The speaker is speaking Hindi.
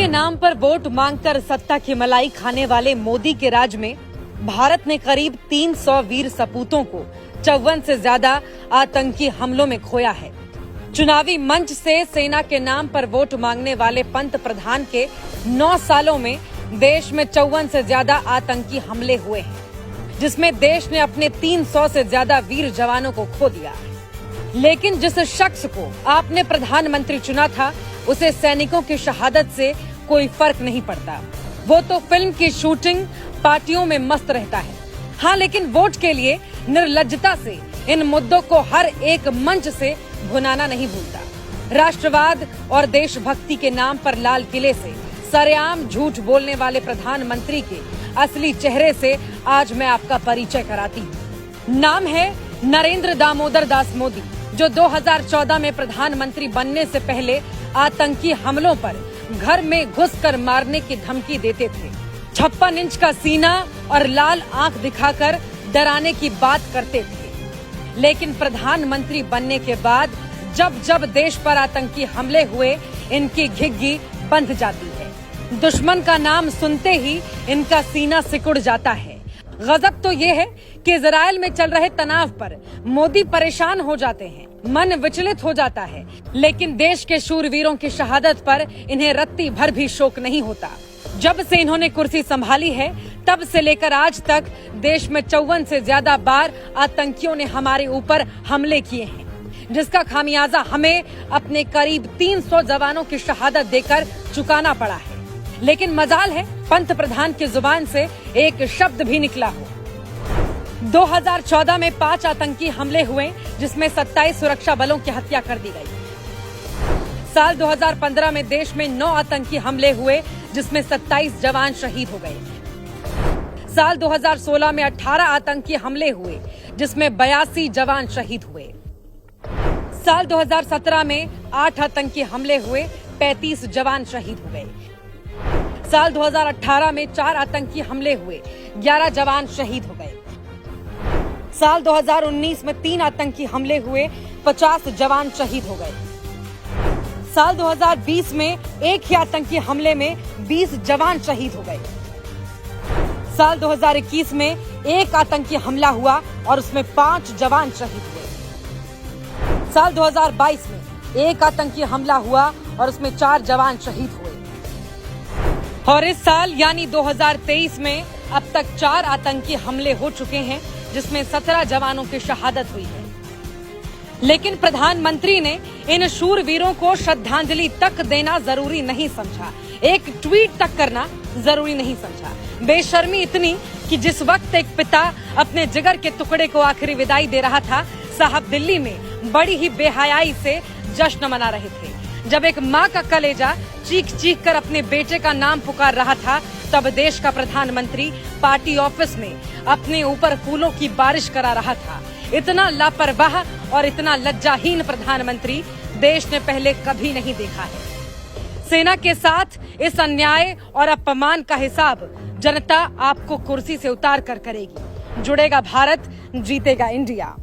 के नाम पर वोट मांगकर सत्ता की मलाई खाने वाले मोदी के राज में भारत ने करीब 300 वीर सपूतों को 54 से ज्यादा आतंकी हमलों में खोया है। चुनावी मंच से सेना के नाम पर वोट मांगने वाले पंत प्रधान के 9 सालों में देश में 54 से ज्यादा आतंकी हमले हुए हैं, जिसमें देश ने अपने 300 से ज्यादा वीर जवानों को खो दिया। लेकिन जिस शख्स को आपने प्रधानमंत्री चुना था, उसे सैनिकों की शहादत से कोई फर्क नहीं पड़ता। वो तो फिल्म की शूटिंग पार्टियों में मस्त रहता है। हाँ, लेकिन वोट के लिए निर्लज्जता से इन मुद्दों को हर एक मंच से भुनाना नहीं भूलता। राष्ट्रवाद और देशभक्ति के नाम पर लाल किले से सरेआम झूठ बोलने वाले प्रधानमंत्री के असली चेहरे से आज मैं आपका परिचय कराती हूँ। नाम है नरेंद्र दामोदर दास मोदी, जो 2014 में प्रधानमंत्री बनने से पहले आतंकी हमलों पर घर में घुसकर मारने की धमकी देते थे। 56 इंच का सीना और लाल आंख दिखाकर डराने की बात करते थे। लेकिन प्रधानमंत्री बनने के बाद जब जब देश पर आतंकी हमले हुए, इनकी घिघी बंध जाती है। दुश्मन का नाम सुनते ही इनका सीना सिकुड़ जाता है। गजब तो ये है कि इजराइल में चल रहे तनाव पर मोदी परेशान हो जाते हैं, मन विचलित हो जाता है, लेकिन देश के शूरवीरों की शहादत पर इन्हें रत्ती भर भी शोक नहीं होता। जब से इन्होंने कुर्सी संभाली है, तब से लेकर आज तक देश में 54 से ज्यादा बार आतंकियों ने हमारे ऊपर हमले किए हैं, जिसका खामियाजा हमें अपने करीब 300 जवानों की शहादत देकर चुकाना पड़ा है। लेकिन मजाल है, पंत प्रधान की जुबान से एक शब्द भी निकला हो। 2014 में 5 आतंकी हमले हुए, जिसमें 27 सुरक्षा बलों की हत्या कर दी गई। साल 2015 में देश में 9 आतंकी हमले हुए, जिसमें 27 जवान शहीद हो गए। साल 2016 में 18 आतंकी हमले हुए, जिसमें 82 जवान शहीद हुए। साल 2017 में 8 आतंकी हमले हुए, 35 जवान शहीद हो गए। साल 2018 में 4 आतंकी हमले हुए, 11 जवान शहीद हो गए। साल 2019 में 3 आतंकी हमले हुए, 50 जवान शहीद हो गए। साल 2020 में एक ही आतंकी हमले में 20 जवान शहीद हो गए। साल 2021 में एक आतंकी हमला हुआ और उसमें 5 जवान शहीद हुए। साल 2022 में एक आतंकी हमला हुआ और उसमें 4 जवान शहीद हुए। और इस साल यानी 2023 में अब तक 4 आतंकी हमले हो चुके हैं, जिसमें 17 जवानों की शहादत हुई है। लेकिन प्रधानमंत्री ने इन शूरवीरों को श्रद्धांजलि तक देना जरूरी नहीं समझा, एक ट्वीट तक करना जरूरी नहीं समझा। बेशर्मी इतनी कि जिस वक्त एक पिता अपने जिगर के टुकड़े को आखिरी विदाई दे रहा था, साहब दिल्ली में बड़ी ही बेहयाई से जश्न मना रहे थे। जब एक माँ का कलेजा चीख चीख कर अपने बेटे का नाम पुकार रहा था, तब देश का प्रधानमंत्री पार्टी ऑफिस में अपने ऊपर फूलों की बारिश करा रहा था। इतना लापरवाह और इतना लज्जाहीन प्रधानमंत्री देश ने पहले कभी नहीं देखा है। सेना के साथ इस अन्याय और अपमान का हिसाब जनता आपको कुर्सी से उतार कर करेगी। जुड़ेगा भारत, जीतेगा इंडिया।